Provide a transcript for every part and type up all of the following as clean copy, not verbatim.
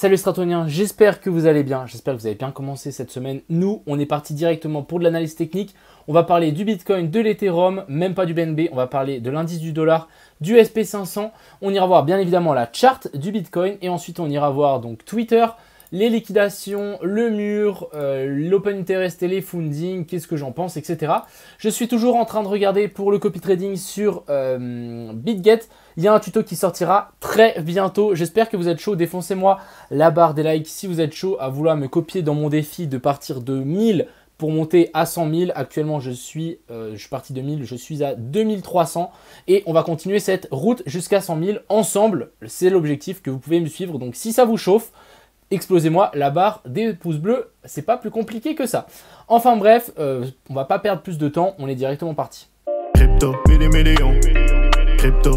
Salut Stratoniens, j'espère que vous allez bien, j'espère que vous avez bien commencé cette semaine. Nous, on est parti directement pour de l'analyse technique. On va parler du Bitcoin, de l'Ethereum, même pas du BNB. On va parler de l'indice du dollar, du SP500. On ira voir bien évidemment la charte du Bitcoin et ensuite on ira voir donc Twitter, les liquidations, le mur, l'open interest et les funding, qu'est-ce que j'en pense, etc. Je suis toujours en train de regarder pour le copy trading sur BitGet. Il y a un tuto qui sortira très bientôt. J'espère que vous êtes chaud. Défoncez-moi la barre des likes si vous êtes chaud à vouloir me copier dans mon défi de partir de 1000 pour monter à 100 000. Actuellement, je suis parti de 1000, je suis à 2300 et on va continuer cette route jusqu'à 100 000 ensemble. C'est l'objectif que vous pouvez me suivre. Donc, si ça vous chauffe, explosez-moi la barre des pouces bleus. C'est pas plus compliqué que ça. Enfin bref, on va pas perdre plus de temps. On est directement parti. Crypto, million. Crypto,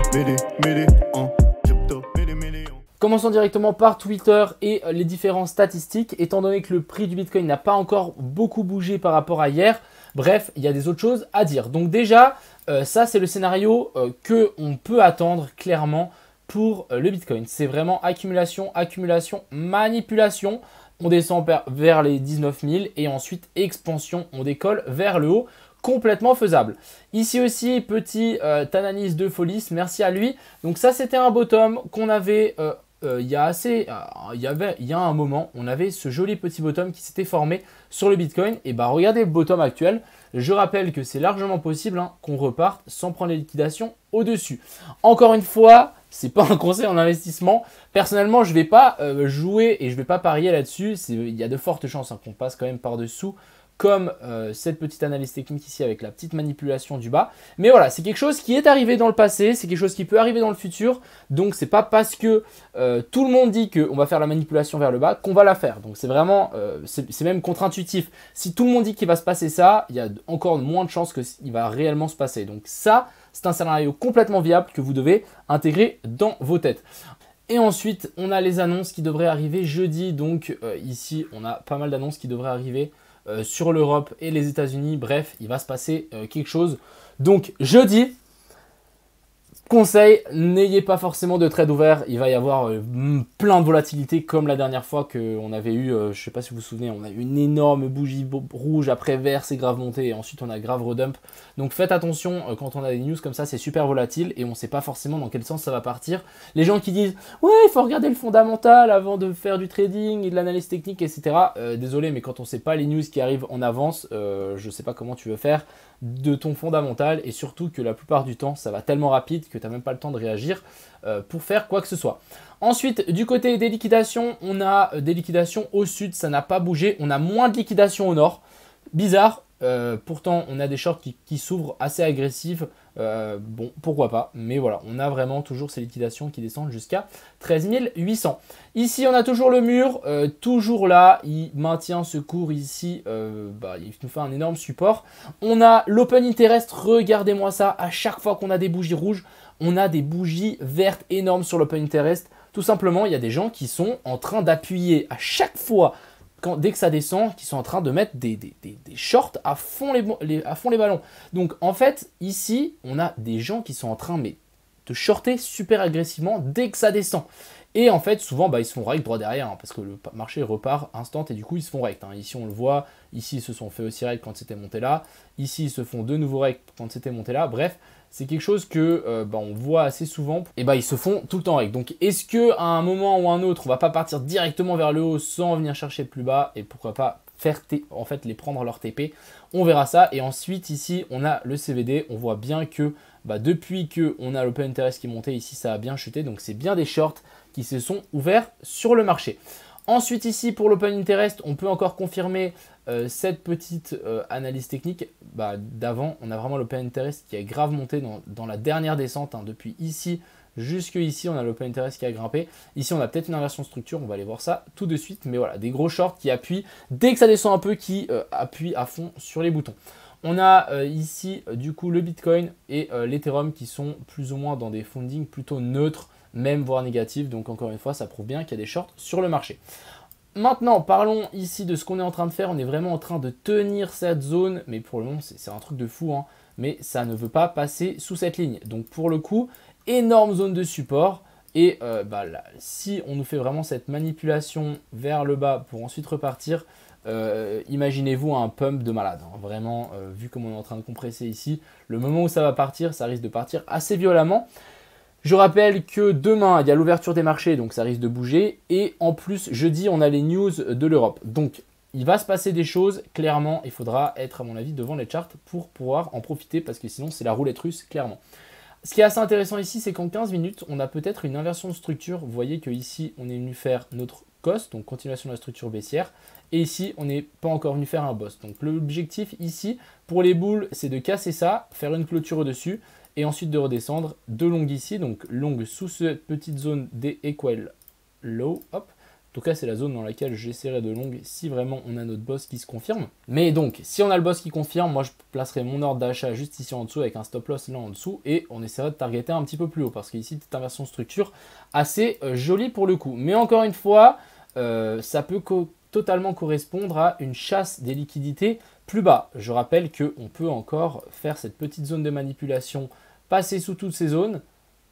Commençons directement par Twitter et les différentes statistiques. Étant donné que le prix du Bitcoin n'a pas encore beaucoup bougé par rapport à hier, bref, il y a des autres choses à dire. Donc déjà, ça c'est le scénario qu'on peut attendre clairement pour le Bitcoin. C'est vraiment accumulation, accumulation, manipulation. On descend vers les 19 000 et ensuite expansion, on décolle vers le haut. Complètement faisable. Ici aussi, petite analyse de Folis, merci à lui. Donc ça, c'était un bottom qu'on avait il y a un moment. On avait ce joli petit bottom qui s'était formé sur le Bitcoin. Et bah regardez le bottom actuel. Je rappelle que c'est largement possible qu'on reparte sans prendre les liquidations au-dessus. Encore une fois, ce n'est pas un conseil en investissement. Personnellement, je ne vais pas jouer et je ne vais pas parier là-dessus. Il y a de fortes chances qu'on passe quand même par-dessous, comme cette petite analyse technique ici avec la petite manipulation du bas. Mais voilà, c'est quelque chose qui est arrivé dans le passé, c'est quelque chose qui peut arriver dans le futur. Donc, c'est pas parce que tout le monde dit qu'on va faire la manipulation vers le bas qu'on va la faire. Donc, c'est vraiment, c'est même contre-intuitif. Si tout le monde dit qu'il va se passer ça, il y a encore moins de chances qu'il va réellement se passer. Donc, ça, c'est un scénario complètement viable que vous devez intégrer dans vos têtes. Et ensuite, on a les annonces qui devraient arriver jeudi. Donc, ici, on a pas mal d'annonces qui devraient arriver sur l'Europe et les États-Unis. Bref, il va se passer quelque chose. Donc, jeudi, conseil, n'ayez pas forcément de trade ouvert. Il va y avoir plein de volatilité comme la dernière fois qu'on avait eu, je ne sais pas si vous vous souvenez, on a eu une énorme bougie rouge, après vert, c'est grave monté et ensuite on a grave redump. Donc faites attention quand on a des news comme ça, c'est super volatile et on ne sait pas forcément dans quel sens ça va partir. Les gens qui disent « Ouais, il faut regarder le fondamental avant de faire du trading et de l'analyse technique, etc. » Désolé, mais quand on ne sait pas les news qui arrivent en avance, je ne sais pas comment tu veux faire de ton fondamental et surtout que la plupart du temps ça va tellement rapide que tu n'as même pas le temps de réagir pour faire quoi que ce soit. Ensuite, du côté des liquidations, on a des liquidations au sud, ça n'a pas bougé, on a moins de liquidations au nord, bizarre. Pourtant on a des shorts qui s'ouvrent assez agressives, bon pourquoi pas, mais voilà, on a vraiment toujours ces liquidations qui descendent jusqu'à 13 800. Ici on a toujours le mur, toujours là, il maintient ce cours ici, il nous fait un énorme support. On a l'open interest, regardez-moi ça, à chaque fois qu'on a des bougies rouges, on a des bougies vertes énormes sur l'open interest. Tout simplement, il y a des gens qui sont en train d'appuyer à chaque fois dès que ça descend, qui sont en train de mettre des shorts à fond les ballons. Donc en fait, ici, on a des gens qui sont en train de shorter super agressivement dès que ça descend. Et en fait, souvent, ils se font rect droit derrière, parce que le marché repart instant et du coup, ils se font rect. Ici, on le voit. Ici, ils se sont fait aussi rect quand c'était monté là. Ici, ils se font de nouveau rect quand c'était monté là. Bref, c'est quelque chose que on voit assez souvent. Et ils se font tout le temps rect. Donc, est-ce qu'à un moment ou un autre, on va pas partir directement vers le haut sans venir chercher plus bas et pourquoi pas faire les prendre leur TP? On verra ça. Et ensuite, ici, on a le CVD. On voit bien que depuis qu'on a l'open interest qui est monté, ici, ça a bien chuté. Donc, c'est bien des shorts qui se sont ouverts sur le marché. Ensuite ici pour l'open interest, on peut encore confirmer cette petite analyse technique d'avant. On a vraiment l'open interest qui a grave monté dans la dernière descente. Depuis ici jusque ici, on a l'open interest qui a grimpé. Ici, on a peut-être une inversion de structure, on va aller voir ça tout de suite. Mais voilà, des gros shorts qui appuient, dès que ça descend un peu, qui appuient à fond sur les boutons. On a ici du coup le Bitcoin et l'Ethereum qui sont plus ou moins dans des fundings plutôt neutres, même voire négatifs. Donc encore une fois, ça prouve bien qu'il y a des shorts sur le marché. Maintenant, parlons ici de ce qu'on est en train de faire. On est vraiment en train de tenir cette zone, mais pour le moment, c'est un truc de fou, mais ça ne veut pas passer sous cette ligne. Donc pour le coup, énorme zone de support. Et là, si on nous fait vraiment cette manipulation vers le bas pour ensuite repartir, imaginez-vous un pump de malade. Hein. Vraiment, vu comme on est en train de compresser ici, le moment où ça va partir, ça risque de partir assez violemment. Je rappelle que demain, il y a l'ouverture des marchés, donc ça risque de bouger. Et en plus, jeudi, on a les news de l'Europe. Donc, il va se passer des choses. Clairement, il faudra être, à mon avis, devant les charts pour pouvoir en profiter parce que sinon, c'est la roulette russe, clairement. Ce qui est assez intéressant ici, c'est qu'en 15 minutes, on a peut-être une inversion de structure. Vous voyez qu'ici, on est venu faire notre cost, donc continuation de la structure baissière. Et ici, on n'est pas encore venu faire un boss. Donc l'objectif ici, pour les boules, c'est de casser ça, faire une clôture au-dessus, et ensuite de redescendre de longue ici, donc longue sous cette petite zone des equal low, hop. En tout cas, c'est la zone dans laquelle j'essaierai de longue si vraiment on a notre boss qui se confirme. Mais donc, si on a le boss qui confirme, moi je placerai mon ordre d'achat juste ici en dessous avec un stop loss là en dessous et on essaiera de targeter un petit peu plus haut parce qu'ici, c'est une inversion structure assez jolie pour le coup. Mais encore une fois, ça peut totalement correspondre à une chasse des liquidités plus bas. Je rappelle qu'on peut encore faire cette petite zone de manipulation, passer sous toutes ces zones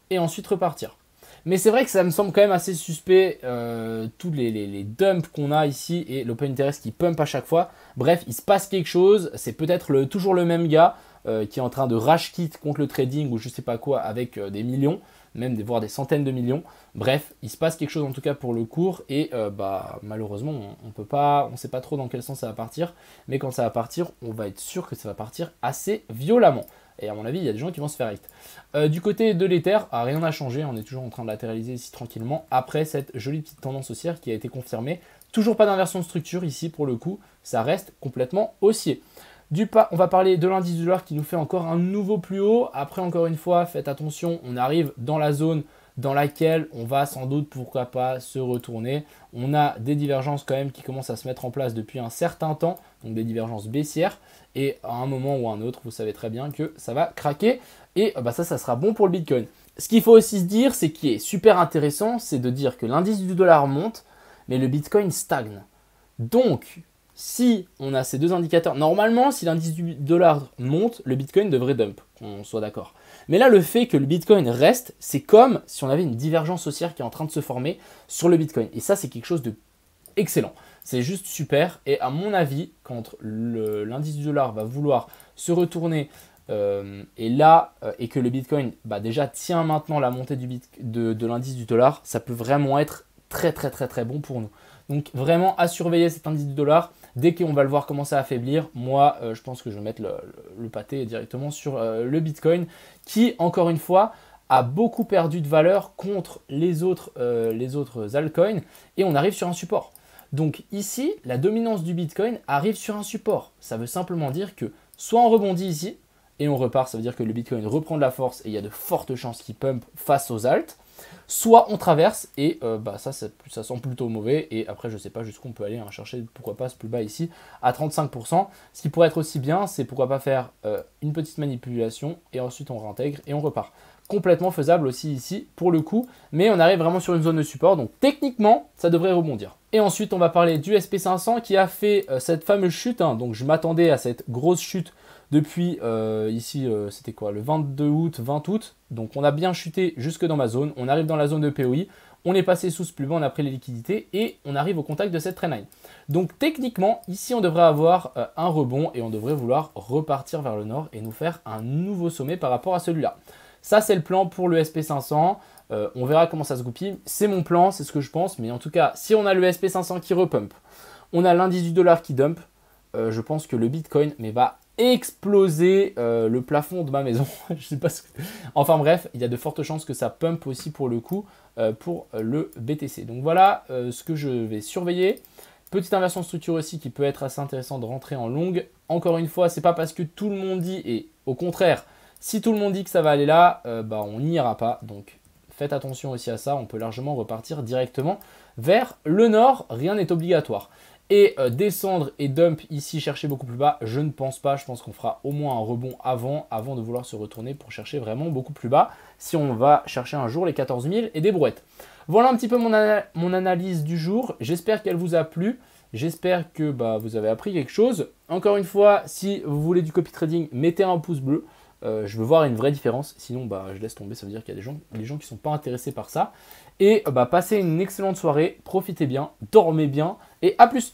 et ensuite repartir. Mais c'est vrai que ça me semble quand même assez suspect, tous les dumps qu'on a ici et l'open interest qui pump à chaque fois. Bref, il se passe quelque chose, c'est peut-être toujours le même gars qui est en train de rage quit contre le trading ou je sais pas quoi avec des millions, même voire des centaines de millions. Bref, il se passe quelque chose en tout cas pour le cours et malheureusement on ne sait pas trop dans quel sens ça va partir. Mais quand ça va partir, on va être sûr que ça va partir assez violemment. Et à mon avis, il y a des gens qui vont se faire hit. Du côté de l'Ether, rien n'a changé. On est toujours en train de latéraliser ici tranquillement. Après cette jolie petite tendance haussière qui a été confirmée. Toujours pas d'inversion de structure ici pour le coup. Ça reste complètement haussier. On va parler de l'indice du dollar qui nous fait encore un nouveau plus haut. Après, encore une fois, faites attention. On arrive dans la zone dans laquelle on va sans doute, pourquoi pas, se retourner. On a des divergences quand même qui commencent à se mettre en place depuis un certain temps, donc des divergences baissières. Et à un moment ou à un autre, vous savez très bien que ça va craquer. Et ça sera bon pour le Bitcoin. Ce qu'il faut aussi se dire, c'est qui est super intéressant, c'est de dire que l'indice du dollar monte, mais le Bitcoin stagne. Donc, si on a ces deux indicateurs, normalement, si l'indice du dollar monte, le Bitcoin devrait dump, qu'on soit d'accord. Mais là, le fait que le Bitcoin reste, c'est comme si on avait une divergence haussière qui est en train de se former sur le Bitcoin. Et ça, c'est quelque chose d'excellent. C'est juste super. Et à mon avis, quand l'indice du dollar va vouloir se retourner et que le Bitcoin déjà tient maintenant la montée de l'indice du dollar, ça peut vraiment être très très très très bon pour nous. Donc vraiment à surveiller cet indice du dollar. Dès qu'on va le voir commencer à affaiblir, moi je pense que je vais mettre le pâté directement sur le Bitcoin qui encore une fois a beaucoup perdu de valeur contre les autres altcoins et on arrive sur un support. Donc ici, la dominance du Bitcoin arrive sur un support. Ça veut simplement dire que soit on rebondit ici et on repart, ça veut dire que le Bitcoin reprend de la force et il y a de fortes chances qu'il pump face aux alts. Soit on traverse et ça sent plutôt mauvais et après je ne sais pas jusqu'où on peut aller chercher pourquoi pas ce plus bas ici à 35%. Ce qui pourrait être aussi bien, c'est pourquoi pas faire une petite manipulation et ensuite on réintègre et on repart. Complètement faisable aussi ici pour le coup, mais on arrive vraiment sur une zone de support, donc techniquement ça devrait rebondir. Et ensuite on va parler du SP500 qui a fait cette fameuse chute, donc je m'attendais à cette grosse chute depuis ici, c'était quoi, le 22 août, 20 août, donc on a bien chuté jusque dans ma zone, on arrive dans la zone de POI, on est passé sous ce plus bas, on a pris les liquidités et on arrive au contact de cette trendline. Donc techniquement, ici on devrait avoir un rebond et on devrait vouloir repartir vers le nord et nous faire un nouveau sommet par rapport à celui-là. Ça, c'est le plan pour le SP500. On verra comment ça se goupille. C'est mon plan, c'est ce que je pense. Mais en tout cas, si on a le SP500 qui repump, on a l'indice du dollar qui dump, je pense que le Bitcoin va exploser le plafond de ma maison. Je sais pas Enfin bref, il y a de fortes chances que ça pump aussi pour le coup pour le BTC. Donc voilà ce que je vais surveiller. Petite inversion de structure aussi qui peut être assez intéressant de rentrer en longue. Encore une fois, c'est pas parce que tout le monde dit, et au contraire, si tout le monde dit que ça va aller là, on n'y ira pas. Donc faites attention aussi à ça, on peut largement repartir directement vers le nord, rien n'est obligatoire. Et descendre et dump ici, chercher beaucoup plus bas, je ne pense pas. Je pense qu'on fera au moins un rebond avant de vouloir se retourner pour chercher vraiment beaucoup plus bas. Si on va chercher un jour les 14 000 et des brouettes. Voilà un petit peu mon analyse du jour. J'espère qu'elle vous a plu. J'espère que vous avez appris quelque chose. Encore une fois, si vous voulez du copy trading, mettez un pouce bleu. Je veux voir une vraie différence. Sinon, bah, je laisse tomber. Ça veut dire qu'il y a des gens qui sont pas intéressés par ça. Et bah, passez une excellente soirée. Profitez bien. Dormez bien. Et à plus.